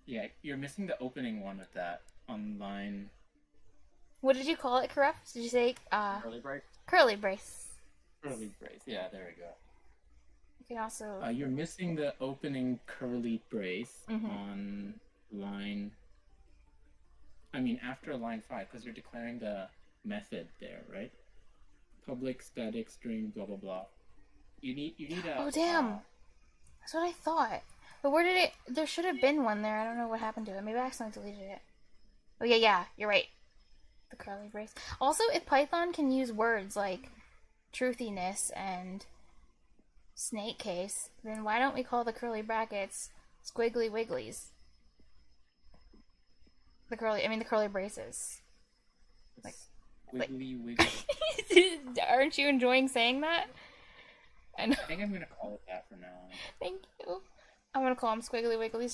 Yeah, you're missing the opening one with that on line What did you call it, correct? Did you say, curly brace. curly brace? Curly brace. Yeah, there we go. You can also... You're missing the opening curly brace Mm-hmm. on line. I mean, after line five, because you're declaring the method there, right? Public static string blah blah blah. You need a Oh, damn. That's what I thought. But where did it... There should have been one there. I don't know what happened to it. Maybe I accidentally deleted it. Oh, yeah, yeah. You're right. The curly brace. Also, if Python can use words like truthiness and snake case, then why don't we call the curly brackets squiggly wigglies? The curly braces. Like, like, wiggly wiggly. aren't you enjoying saying that? I know. I think I'm gonna call it that for now on. Thank you. I'm gonna call them squiggly wigglies too.